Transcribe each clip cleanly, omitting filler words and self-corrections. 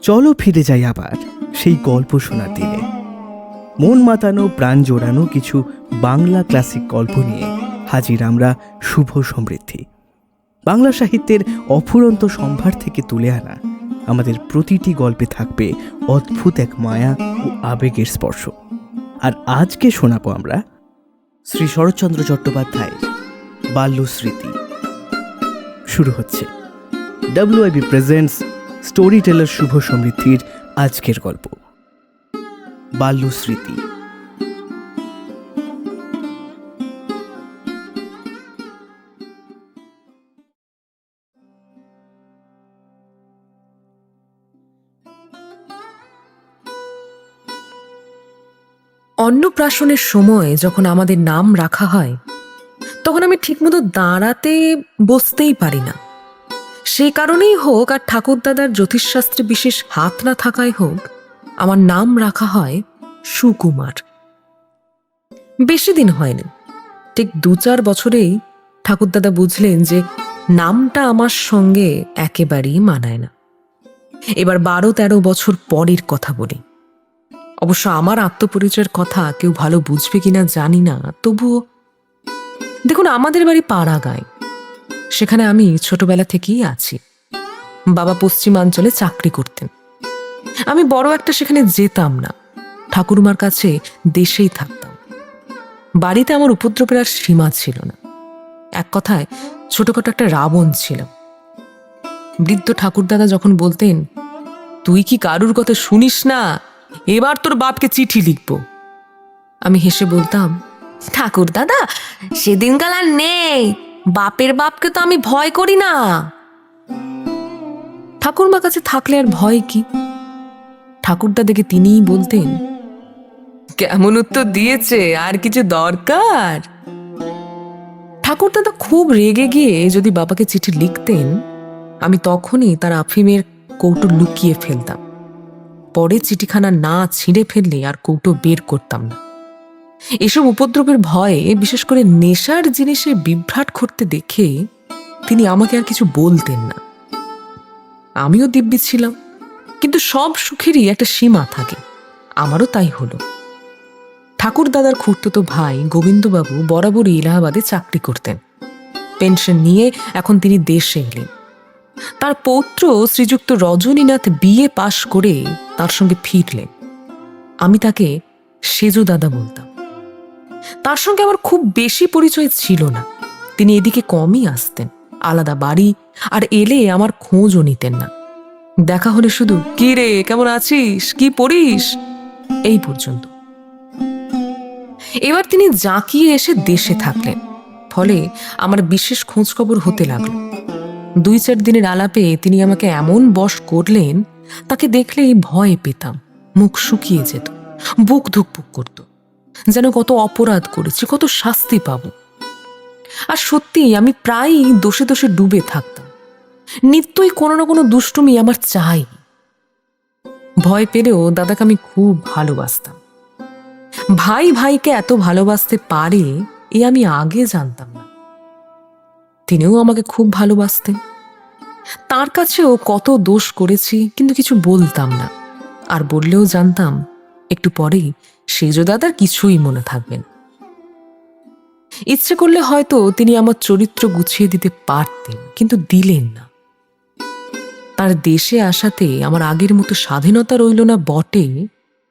চলো ফিরে যাই আবার সেই গল্প শোনার দিনে। মন মাতানো প্রাণ জোড়ানো কিছু বাংলা ক্লাসিক গল্প নিয়ে হাজির আমরা শুভ সমৃদ্ধি। বাংলা সাহিত্যের অফুরন্ত সম্ভার থেকে তুলে আনা আমাদের প্রতিটি গল্পে থাকবে অদ্ভুত এক মায়া ও আবেগের স্পর্শ। আর আজকে শোনাবো আমরা শ্রী শরৎচন্দ্র চট্টোপাধ্যায়ের বাল্যস্মৃতি। শুরু হচ্ছে WIB প্রেজেন্টস স্টোরি টেলার শুভ সমৃদ্ধির আজকের গল্প বাল্যস্মৃতি। অন্নপ্রাশনের সময় যখন আমাদের নাম রাখা হয় তখন আমি ঠিকমতো দাঁড়াতে বসতেই পারি না। সেই কারণেই হোক আর ঠাকুরদাদার জ্যোতিষশাস্ত্রে বিশেষ হাত না থাকায় হোক, আমার নাম রাখা হয় সুকুমার। বেশি দিন হয়নি, ঠিক 2-4 বছরেই ঠাকুরদাদা বুঝলেন যে নামটা আমার সঙ্গে একেবারেই মানায় না। এবার 12-13 বছর পরের কথা বলি। অবশ্য আমার আত্মপরিচয়ের কথা কেউ ভালো বুঝবে কিনা জানি না, তবুও দেখুন, আমাদের বাড়ি পাড়াগাঁয়, সেখানে আমি ছোটবেলা থেকেই আছি। বাবা পশ্চিমাঞ্চলে চাকরি করতেন। আমি বড় একটা সেখানে যেতাম না, ঠাকুরমার কাছে দেশেই থাকতাম। বাড়িতে আমার উপদ্রবের আর সীমা ছিল না। এক কথায় ছোটখাটো একটা রাবণ ছিলাম। বৃদ্ধ ঠাকুরদাদা যখন বলতেন, তুই কি কারুর কথা শুনিস না, এবার তোর বাপকে চিঠি লিখব, আমি হেসে বলতাম, ঠাকুর দাদা সেদিনকাল আর নেই, বাপের বাপকে তো আমি ভয় করি না। ঠাকুরমার কাছে থাকলে আর ভয় কি? ঠাকুরদা দেখে তিনিই বলতেন, কেমন উত্তর দিয়েছে, আর কিছু দরকার? ঠাকুরদাদা খুব রেগে গিয়ে যদি বাবাকে চিঠি লিখতেন, আমি তখনই তার আফিমের কৌটো লুকিয়ে ফেলতাম। পরে চিঠিখানা না ছিঁড়ে ফেললে আর কৌটো বের করতাম না। এসব উপদ্রবের ভয়ে, বিশেষ করে নেশার জিনিসে বিভ্রাট করতে দেখে তিনি আমাকে আর কিছু বলতেন না। আমিও দিব্যি ছিলাম, কিন্তু সব সুখেরই একটা সীমা থাকে। আমারও তাই হলো। ঠাকুর দাদার খুড়তুতো ভাই গোবিন্দবাবু বরাবরই এলাহাবাদে চাকরি করতেন। পেনশন নিয়ে এখন তিনি দেশে এলেন। তার পৌত্র শ্রীযুক্ত রজনীনাথ BA পাশ করে তার সঙ্গে ফিরলেন। আমি তাকে সেজো দাদা বলতাম। তার সঙ্গে আমার খুব বেশি পরিচয় ছিল না। তিনি এদিকে কমই আসতেন, আলাদা বাড়ি, আর এলে আমার খোঁজও নিতেন না। দেখা হলে শুধু, কি রে, কেমন আছিস, কি পড়িস, এই পর্যন্ত। এবার তিনি জাঁকিয়ে এসে দেশে থাকলেন, ফলে আমার বিশেষ খোঁজ খবর হতে লাগলো। 2-4 দিনের আলাপে তিনি আমাকে এমন বশ করলেন, তাকে দেখলেই ভয় পেতাম, মুখ শুকিয়ে যেত, বুক ধুকপুক করত, যেন কত অপরাধ করেছি, কত শাস্তি পাব। আর সত্যি আমি প্রায়ই দোষে দোষে ডুবে থাকতাম। নিত্যই কোনো না কোনো দুষ্টুমি আমার চাই। ভয় পেলেও দাদাকে আমি খুব ভালোবাসতাম। ভাই ভাইকে এত ভালোবাসতে পারে এ আমি আগে জানতাম না। তিনিও আমাকে খুব ভালোবাসতেন। তার কাছেও কত দোষ করেছি, কিন্তু কিছু বলতাম না। আর বললেও জানতাম একটু পরেই সেজো দাদার কিছুই মনে থাকবেন। ইচ্ছে করলে হয়তো তিনি আমার চরিত্র গুছিয়ে দিতে পারতেন, কিন্তু দিলেন না। তার দেশে আসাতে আমার আগের মতো স্বাধীনতা রইল না বটে,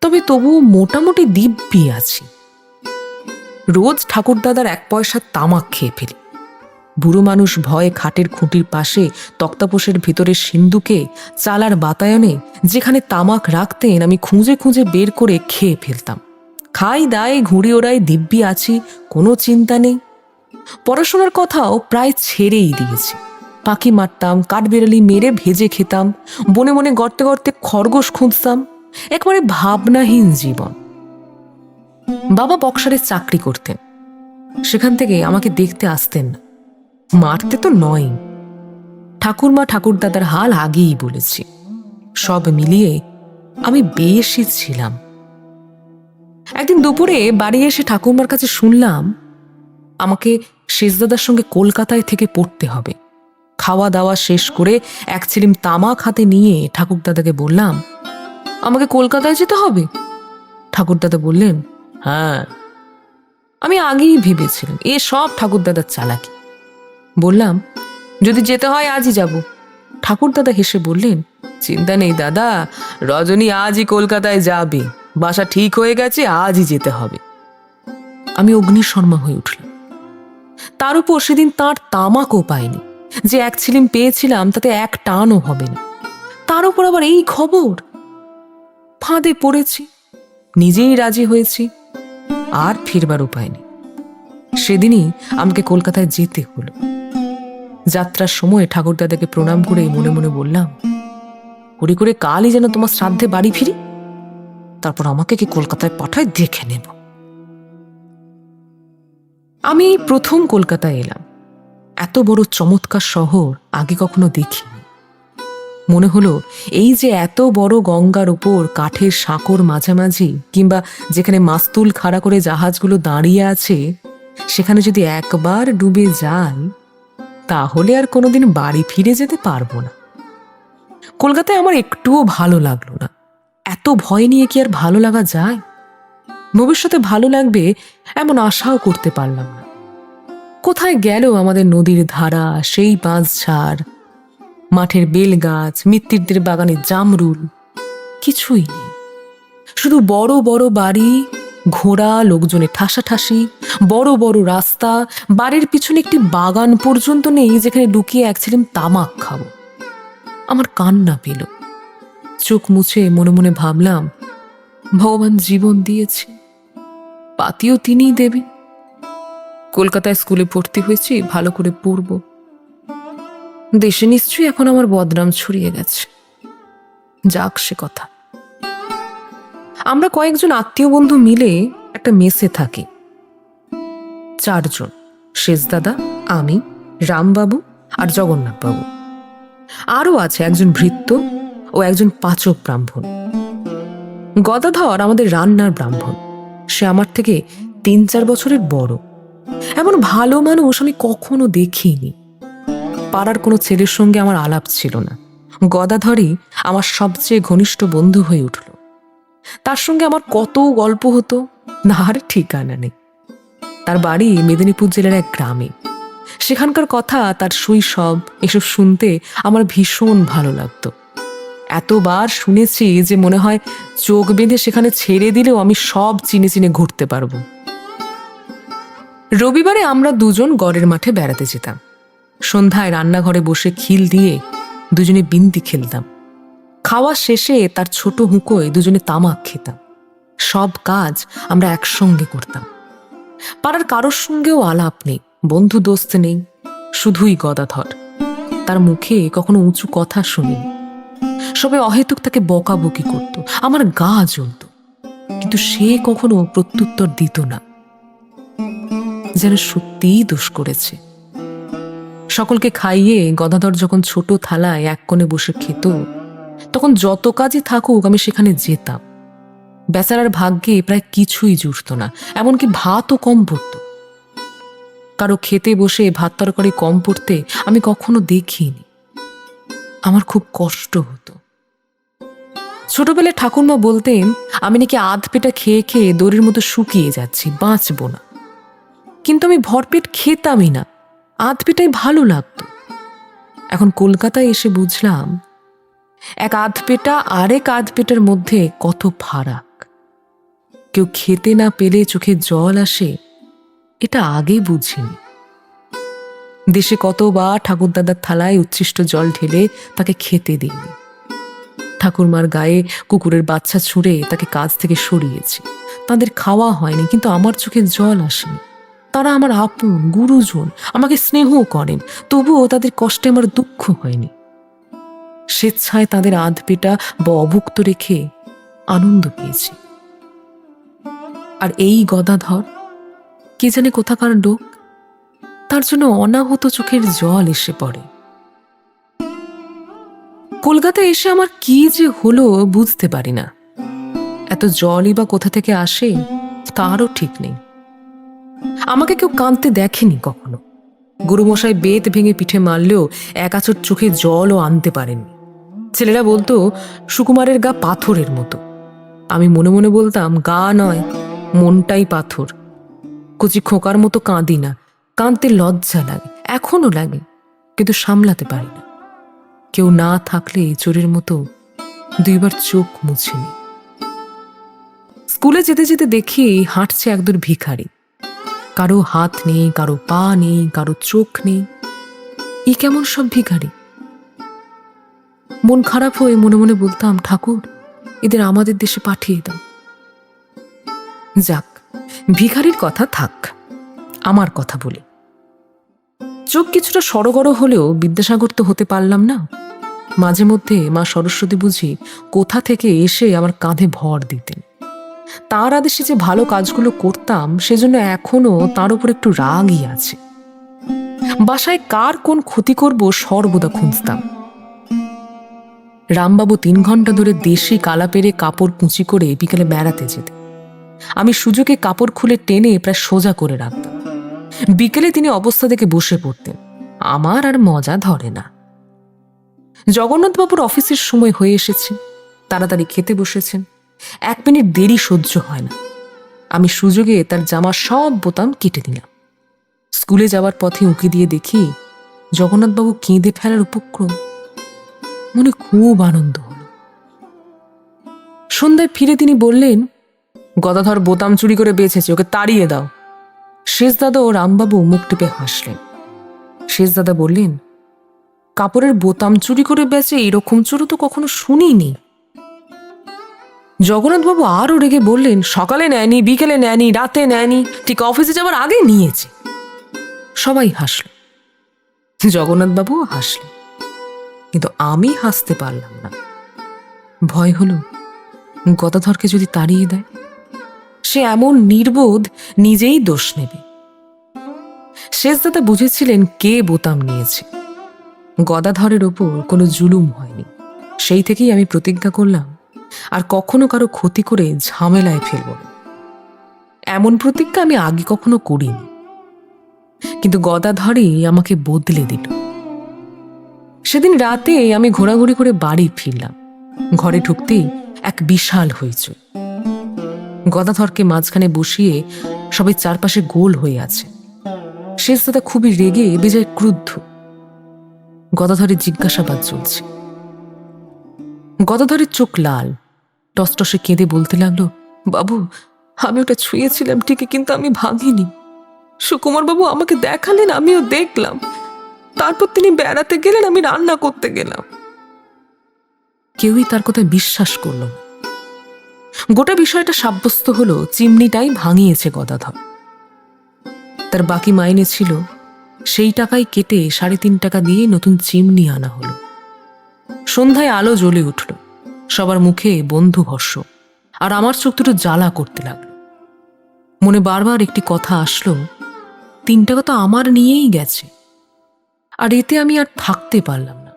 তবে তবুও মোটামুটি দিব্যি আছি। রোজ ঠাকুরদাদার 1 পয়সা তামাক খেয়ে ফেলি। বুড়ো মানুষ ভয়ে খাটের খুঁটির পাশে তক্তাপোষের ভিতরে সিন্দুকে চালার বাতায়নে যেখানে তামাক রাখতেন, আমি খুঁজে খুঁজে বের করে খেয়ে ফেলতাম। খাই দাই ঘুড়ি ওড়াই দিব্যি আছি, কোনো চিন্তা নেই। পড়াশোনার কথাও প্রায় ছেড়েই দিয়েছি। পাখি মারতাম, কাঠবেড়ালি মেরে ভেজে খেতাম, বনে বনে গর্তে গর্তে খরগোশ খুঁজতাম। একবারে ভাবনাহীন জীবন। বাবা বক্সারে চাকরি করতেন, সেখান থেকে আমাকে দেখতে আসতেন না। মারতে তো নয়, ঠাকুরমা ঠাকুরদাদার হাল আগেই বলেছি। সব মিলিয়ে আমি বেশি ছিলাম। একদিন দুপুরে বাড়ি এসে ঠাকুরমার কাছে শুনলাম আমাকে শেষদাদার সঙ্গে কলকাতায় থেকে পড়তে হবে। খাওয়া দাওয়া শেষ করে এক ছিলিম তামাক হাতে নিয়ে ঠাকুরদাদাকে বললাম, আমাকে কলকাতায় যেতে হবে? ঠাকুরদাদা বললেন, হ্যাঁ। আমি আগেই ভেবেছিলাম এ সব ঠাকুরদাদার চালাকি। বললাম, যদি যেতে হয় আজই যাব। ঠাকুরদাদা হেসে বললেন, চিন্তা নেই দাদা, রজনী আজই কলকাতায় যাবে, বাসা ঠিক হয়ে গেছে, আজই যেতে হবে। আমি অগ্নিশর্মা হয়ে উঠলাম। তার উপর সেদিন তার তামাকও পাইনি, যে এক ছিলিম পেয়েছিলাম তাতে এক টানও হবে না। তার উপর আবার এই খবর। ফাঁদে পড়েছি, নিজেই রাজি হয়েছি, আর ফিরবার উপায় নেই। সেদিনই আমাকে কলকাতায় যেতে হলো। যাত্রার সময় ঠাকুরদাদাকে প্রণাম করে মনে মনে বললাম, করে করে কালই যেন তোমার শ্রাদ্ধে বাড়ি ফিরি, তারপর আমাকে কি কলকাতায় পাঠায় দেখে নেব। আমি প্রথম কলকাতায় এলাম। এত বড় চমৎকার শহর আগে কখনো দেখিনি। মনে হলো এই যে এত বড় গঙ্গার উপর কাঠের সাঁকোর মাঝামাঝি, কিংবা যেখানে মাস্তুল খাড়া করে জাহাজগুলো দাঁড়িয়ে আছে, সেখানে যদি একবার ডুবে যাই তাহলে আর কোনোদিন বাড়ি ফিরে যেতে পারবো না। কলকাতায় আমার একটুও ভালো লাগলো না। এত ভয় নিয়ে কি আর ভালো লাগা যায়? ভবিষ্যতে ভালো লাগবে এমন আশাও করতে পারলাম না। কোথায় গেল আমাদের নদীর ধারা, সেই বাঁশঝাড়, মাঠের বেল গাছ, মিত্তিরদের বাগানে জামরুল? কিছুই নেই। শুধু বড় বড় বাড়ি, ঘোড়া, লোকজনে ঠাসাঠাসি, বড় বড় রাস্তা, বাড়ির পিছনে একটি বাগান পর্যন্ত নেই যেখানে লুকিয়ে এক ছিলিম তামাক খাবো। আমার কান্না পেল। চোখ মুছে মনে মনে ভাবলাম, ভগবান জীবন দিয়েছে, পাতিও তিনিই দেবেন। কলকাতায় স্কুলে ভর্তি হয়েছি, ভালো করে পড়ব। দেশে নিশ্চয়ই এখন আমার বদনাম ছড়িয়ে গেছে। যাক সে কথা। আমরা কয়েকজন আত্মীয় বন্ধু মিলে একটা মেসে থাকি। 4 জন, শেষদাদা, আমি, রামবাবু আর জগন্নাথবাবু। আরও আছে একজন ভৃত্য ও একজন পাচক ব্রাহ্মণ। গদাধর আমাদের রান্নার ব্রাহ্মণ। সে আমার থেকে 3-4 বছরের বড়। এমন ভালো মানুষ আমি কখনো দেখিনি। পাড়ার কোনো ছেলের সঙ্গে আমার আলাপ ছিল না। গদাধরই আমার সবচেয়ে ঘনিষ্ঠ বন্ধু হয়ে উঠল। তার সঙ্গে আমার কত গল্প হতো, না আর ঠিকানা নেই। তার বাড়ি মেদিনীপুর জেলার এক গ্রামে। সেখানকার কথা, তার শৈশব, এসব শুনতে আমার ভীষণ ভালো লাগতো। এতবার শুনেছি যে মনে হয় চোখ বেঁধে সেখানে ছেড়ে দিলেও আমি সব চিনে চিনে ঘুরতে পারবো। রবিবারে আমরা দুজন গড়ের মাঠে বেড়াতে যেতাম। সন্ধ্যায় রান্নাঘরে বসে খিল দিয়ে দুজনে বিন্দি খেলতাম। খাওয়া শেষে তার ছোট হুঁকোয় দুজনে তামাক খেতাম। সব কাজ আমরা একসঙ্গে করতাম। পাড়ার কারোর সঙ্গেও আলাপ নেই, বন্ধু দোস্ত নেই, শুধুই গদাধর। তার মুখে কখনো উঁচু কথা শুনিনি। সবে অহেতুক তাকে বকাবকি করত, আমার গা জ্বলত, কিন্তু সে কখনো প্রত্যুত্তর দিত না, যেন সত্যিই দোষ করেছে। সকলকে খাইয়ে গদাধর যখন ছোট থালায় এক কোণে বসে খেত, তখন যত কাজই থাকুক আমি সেখানে যেতাম। বেচারার ভাগ্যে প্রায় কিছুই জুটত না, এমনকি ভাতও কম পড়ত। কারো খেতে বসে ভাত তরকারি কম পড়তে আমি কখনো দেখিনি। আমার খুব কষ্ট হতো। ছোটবেলায় ঠাকুরমা বলতেন আমি নাকি আধ পেটা খেয়ে খেয়ে দড়ির মতো শুকিয়ে যাচ্ছি, বাঁচবো না। কিন্তু আমি ভরপেট খেতামই না, আধ পেটাই ভালো লাগতো। এখন কলকাতায় এসে বুঝলাম এক আধ পেটা আরেক আধ পেটার মধ্যে কত ফারাক। কেউ খেতে না পেলে চোখে জল আসে, এটা আগে বুঝিনি। দেশে কতবার ঠাকুরদাদার থালায় উচ্ছিষ্ট জল ঢেলে তাকে খেতে দিইনি। ঠাকুরমার গায়ে কুকুরের বাচ্চা ছুঁড়ে তাকে কাজ থেকে সরিয়েছি। তাদের খাওয়া হয়নি, কিন্তু আমার চোখে জল আসেনি। তারা আমার আপন, গুরুজন, আমাকে স্নেহ করেন, তবুও তাদের কষ্টে আমার দুঃখ হয়নি। স্বেচ্ছায় তাদের আধ পেটা বা অভুক্ত রেখে আনন্দ পেয়েছি। আর এই গদাধর, কে জানে কোথাকার লোক, তার জন্য অনাহত চোখের জল এসে পড়ে। কলকাতায় এসে আমার কি যে হলো বুঝতে পারি না। এত জলই বা কোথা থেকে আসে তারও ঠিক নেই। আমাকে কেউ কাঁদতে দেখেনি কখনো। গুরুমশাই বেত ভেঙে পিঠে মারলেও এক আঁচড় চোখে জলও আনতে পারেননি। ছেলেরা বলতো সুকুমারের গা পাথরের মতো। আমি মনে মনে বলতাম, গা নয়, মনটাই পাথর। কচি খোকার মতো কাঁদি না, কাঁদতে লজ্জা লাগে, এখনো লাগে, কিন্তু সামলাতে পারি না। কেউ না থাকলে চোরের মতো দুইবার চোখ মুছে নি। স্কুলে যেতে যেতে দেখি হাঁটছে একদল ভিখারি। কারো হাত নেই, কারো পা নেই, কারো চোখ নেই। এই কেমন সব ভিখারি! মন খারাপ হয়ে মনে মনে বলতাম, ঠাকুর, এদের আমাদের দেশে পাঠিয়ে দাও। যাক, ভিখারির কথা থাক, আমার কথা বলি। চোখ কিছুটা সড়গড় হলেও বিদ্যাসাগর তো হতে পারলাম না। মাঝে মধ্যে মা সরস্বতী বুঝি কোথা থেকে এসে আমার কাঁধে ভর দিতেন। তাঁর আদেশে যে ভালো কাজগুলো করতাম, সেজন্য এখনো তার উপর একটু রাগই আছে। বাসায় কার কোন ক্ষতি করব সর্বদা খুঁজতাম। রামবাবু 3 ঘন্টা ধরে দেশি কালা পেরে কাপড় কুঁচি করে বিকেলে বেড়াতে যেতে। আমি সুযোগে কাপড় খুলে টেনে প্রায় সোজা করে রাখতাম। বিকেলে তিনি অবস্থা দেখে বসে পড়তেন। আমার আর মজা ধরে না। জগন্নাথবাবুর অফিসের সময় হয়ে এসেছে, তাড়াতাড়ি খেতে বসেছেন। 1 মিনিট দেরি সহ্য হয় না। আমি সুযোগে তার জামার সব বোতাম কেটে দিলাম। স্কুলে যাওয়ার পথে উঁকি দিয়ে দেখি জগন্নাথবাবু কেঁদে ফেলার উপক্রম। মনে খুব আনন্দ হল। সন্ধ্যায় ফিরে তিনি বললেন, গদাধর বোতাম চুরি করে বেঁচেছে, ওকে তাড়িয়ে দাও। শেষদাদা ও রামবাবু মুখ টিপে হাসলেন। শেষদাদা বললেন, কাপড়ের বোতাম চুরি করে বেচে এরকম চোরও তো কখনো শুনিনি। জগন্নাথবাবু আরও রেগে বললেন, সকালে নেয়নি, বিকেলে নেয়নি, রাতে নেয়নি, ঠিক অফিসে যাওয়ার আগে নিয়েছে। সবাই হাসল, জগন্নাথবাবুও হাসলেন, কিন্তু আমি হাসতে পারলাম না। ভয় হলো গদাধরকে যদি তাড়িয়ে দেয়, সে এমন নির্বোধ, নিজেই দোষ নেবে। শেষদাদা বুঝেছিলেন কে বোতাম নিয়েছে। গদাধরের ওপর কোনো জুলুম হয়নি। সেই থেকেই আমি প্রতিজ্ঞা করলাম, আর কখনো কারো ক্ষতি করে ঝামেলায় ফেলব না। এমন প্রতিজ্ঞা আমি আগে কখনো করিনি, কিন্তু গদাধরই আমাকে বদলে দিল। সেদিন রাতে আমি ঘোরাঘুরি করে বাড়ি ফিরলাম। ঘরে ঢুকতেই এক বিশাল হইচই। গদাধরকে মাঝখানে বসিয়ে সবাই চারপাশে গোল হয়ে আছে। শেষদাদা খুবই রেগে বেজায় ক্রুদ্ধ। গদাধরের জিজ্ঞাসাবাদ চলছে। গদাধরের চোখ লাল, টসটসে কেঁদে বলতে লাগলো, বাবু, আমি ওটা ছুঁয়েছিলাম ঠিকই, কিন্তু আমি ভাঙিনি। সুকুমার বাবু আমাকে দেখালেন, আমিও দেখলাম। তারপর তিনি বেড়াতে গেলেন, আমি রান্না করতে গেলাম। কেউই তার কথা বিশ্বাস করল না। গোটা বিষয়টা সাব্যস্ত হলো চিমনিটাই ভাঙিয়েছে গদাধর। তার বাকি মাইনে ছিল, সেই টাকাই কেটে 3.5 টাকা দিয়ে নতুন চিমনি আনা হলো। সন্ধ্যায় আলো জ্বলে উঠল, সবার মুখে বন্ধু হর্ষ, আর আমার চোখ দুটো জ্বালা করতে লাগলো। মনে বারবার একটি কথা আসলো, 3 টাকা তো আমার নিয়েই গেছে। আর এতে আমি আর থাকতে পারলাম না।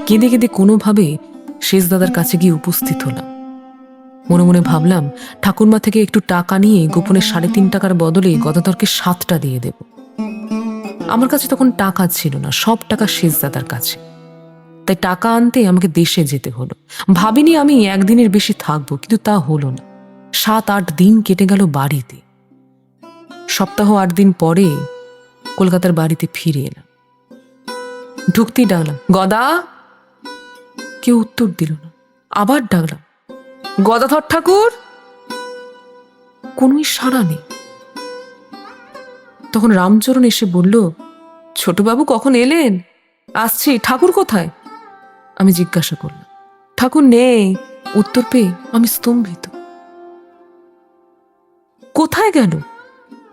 কেঁদে কেঁদে কোনোভাবে শেষদাদার কাছে গিয়ে উপস্থিত হলাম। মনে মনে ভাবলাম, ঠাকুরমা থেকে একটু টাকা নিয়ে গোপনে 3.5 টাকার বদলে গদাধরকে 7টা দিয়ে দেব। আমার কাছে তখন টাকা ছিল না, সব টাকা শেষদাদার কাছে। তাই টাকা আনতে আমাকে দেশে যেতে হলো। ভাবিনি আমি 1 দিনের বেশি থাকবো, কিন্তু তা হলো না। 7-8 দিন কেটে গেল বাড়িতে। সপ্তাহ 8 দিন পরে কলকাতার বাড়িতে ফিরে এলাম। ঢুকতেই ডাকলাম, গদা। কেউ উত্তর দিল না। আবার ডাকলাম, গদাধর ঠাকুর। কোনোই সাড়া নেই। তখন রামচরণ এসে বলল, ছোটবাবু কখন এলেন? আসছি। ঠাকুর কোথায়? আমি জিজ্ঞাসা করলাম। ঠাকুর নেই। উত্তর পেয়ে আমি স্তম্ভিত। কোথায় গেল?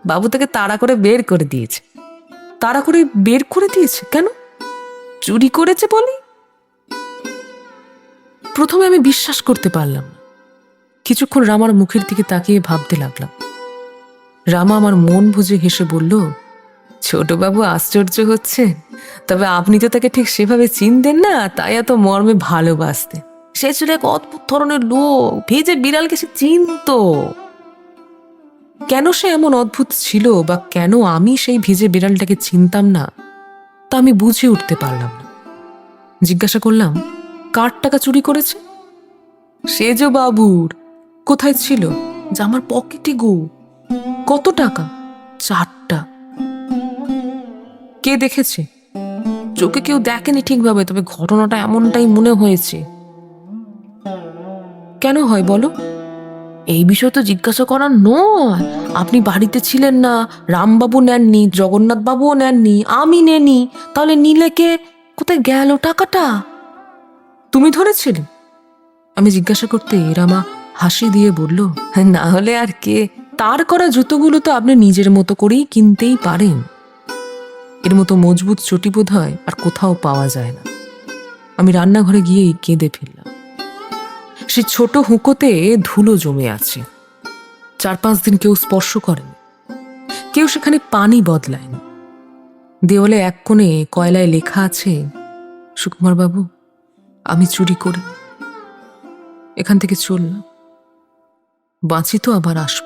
বাবু তাকে তাড়া করে বের করে দিয়েছে। তাড়া করে বের করে দিয়েছে কেন? চুরি করেছে বলি? প্রথমে আমি বিশ্বাস করতে পারলাম না। কিছুক্ষণ রামার মুখের দিকে তাকিয়ে ভাবতে লাগলাম। রামা আমার মন বুঝে হেসে বলল, ছোটবাবু আশ্চর্য হচ্ছে, তবে আপনি তো তাকে ঠিক সেভাবে চিনতেন না, তাই এত মর্মে ভালোবাসতেন। সে ছিল এক অদ্ভুত ধরনের লোক, ভেজে বিড়ালকে সে চিনত। কেন সে এমন অদ্ভুত ছিল বা কেন আমি সেই ভিজে বিড়ালটাকে চিনতাম না তা আমি বুঝে উঠতে পারলাম না। জিজ্ঞাসা করলাম, কার টাকা চুরি করেছে? সেজ বাবুর। কোথায় ছিল? যে আমার পকেটে গো। কত টাকা? 4টা। কে দেখেছে? চোখে কেউ দেখেনি ঠিকভাবে, তবে ঘটনাটা এমনটাই মনে হয়েছে। কেন হয় বলো? এই বিষয় তো জিজ্ঞাসা করার নয়। আপনি বাড়িতে ছিলেন না, রামবাবু নেননি, জগন্নাথ বাবুও নেননি, আমি নেনি, তাহলে নিলে কে? কোথায় গেল টাকাটা? তুমি ধরেছিলে? আমি জিজ্ঞাসা করতে রামা হাসি দিয়ে বলল, না হলে আর কে? তার করা জুতোগুলো তো আপনি নিজের মতো করেই কিনতেই পারেন। এর মতো মজবুত চটি বোধ হয় আর কোথাও পাওয়া যায় না। আমি রান্নাঘরে গিয়েই কেঁদে ফেললাম। সে ছোট হুঁকোতে ধুলো জমে আছে। 4-5 দিন কেউ স্পর্শ করেনি, কেউ সেখানে পানি বদলায়নি। দেওয়ালে এক কোণে কয়লায় লেখা আছে, সুকুমার বাবু, আমি চুরি করি। এখান থেকে চললাম, বাঁচি তো আবার আসব।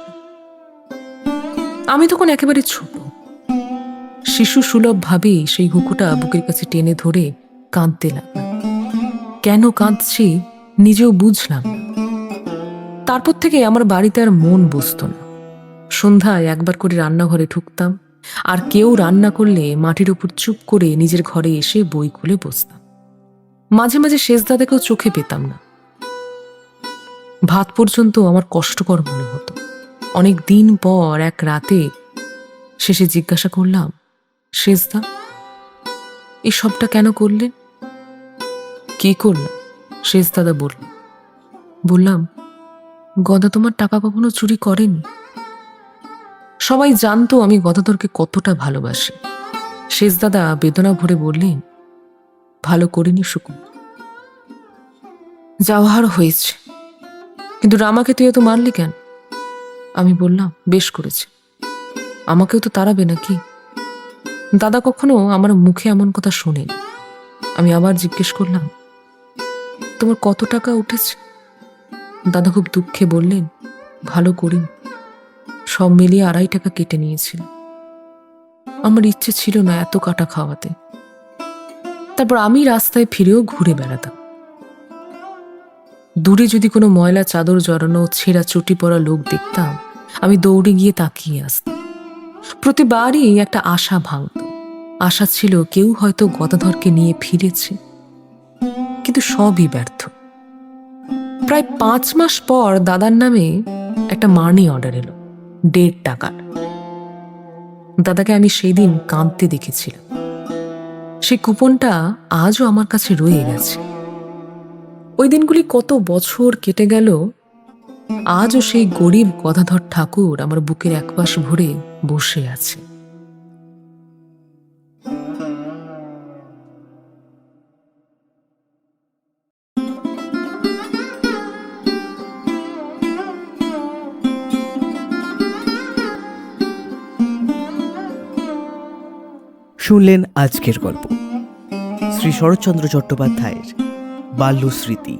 আমি তখন একেবারে ছোট। শিশু সুলভ ভাবেই সেই হুকুটা বুকের কাছে টেনে ধরে কাঁদতে লাগলাম। কেন কাঁদছি নিজেও বুঝলাম না। তারপর থেকে আমার বাড়িতে আর মন বসত না। সন্ধ্যায় একবার করে রান্নাঘরে ঢুকতাম, আর কেউ রান্না করলে মাটির উপর চুপ করে নিজের ঘরে এসে বই খুলে বসতাম। মাঝে মাঝে শেষদাদাকেও চোখে পেতাম না। ভাত পর্যন্ত আমার কষ্টকর মনে হতো। অনেক দিন পর এক রাতে শেষে জিজ্ঞাসা করলাম, শেষদা, এই সবটা কেন করলেন? কি করলাম? শেষদাদা বললাম, গদা তোমার টাকা কখনো চুরি করেনি। সবাই জানতো আমি গদাধরকে কতটা ভালোবাসি। শেষদাদা বেদনা ভরে বললেন, ভালো করিনি সুকুমার, যাওয়ার হয়েছে, কিন্তু রামাকে তুই এত মারলি কেন? আমি বললাম, বেশ করেছে, আমাকেও তো তাড়াবে নাকি? দাদা কখনো আমার মুখে এমন কথা শোনেনি। আমি আবার জিজ্ঞেস করলাম, তোমার কত টাকা উঠেছে? দাদা খুব দুঃখে বললেন, ভালো করিনি, সব মিলিয়ে 2.5 টাকা কেটে নিয়েছিল। আমার ইচ্ছে ছিল না এত কাটা খাওয়াতে। তারপর আমি রাস্তায় ফিরেও ঘুরে বেড়াতাম। দূরে যদি কোনো ময়লা চাদর জড়ানো, ছেঁড়া চটি পরা লোক দেখতাম, আমি দৌড়ে গিয়ে তাকিয়ে আসতাম। প্রতিবারই একটা আশা ভাঙত। আশা ছিল কেউ হয়তো গদাধরকে নিয়ে ফিরেছে, কিন্তু সবই ব্যর্থ। প্রায় 5 মাস পর দাদার নামে একটা মানি অর্ডার এলো 1.5 টাকার। দাদাকে আমি সেই দিন কাঁদতে দেখেছিলাম। সেই কুপনটা আজও আমার কাছে রয়ে গেছে। ওই দিনগুলি কত বছর কেটে গেল, আজও সেই গরিব গদাধর ঠাকুর আমার বুকের একপাশ ভরে বসে আছে। শুনলেন আজকের গল্প, শ্রী শরৎচন্দ্র চট্টোপাধ্যায়ের বাল্যস্মৃতি।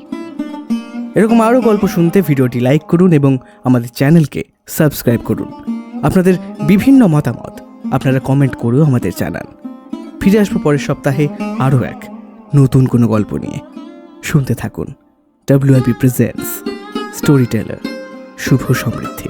এরকম আরও গল্প শুনতে ভিডিওটি লাইক করুন এবং আমাদের চ্যানেলকে সাবস্ক্রাইব করুন। আপনাদের বিভিন্ন মতামত আপনারা কমেন্ট করেও আমাদের জানান। ফিরে আসবো পরের সপ্তাহে আরও এক নতুন কোনো গল্প নিয়ে। শুনতে থাকুন WIP প্রেজেন্টস স্টোরি টেলার। শুভ সমৃদ্ধি।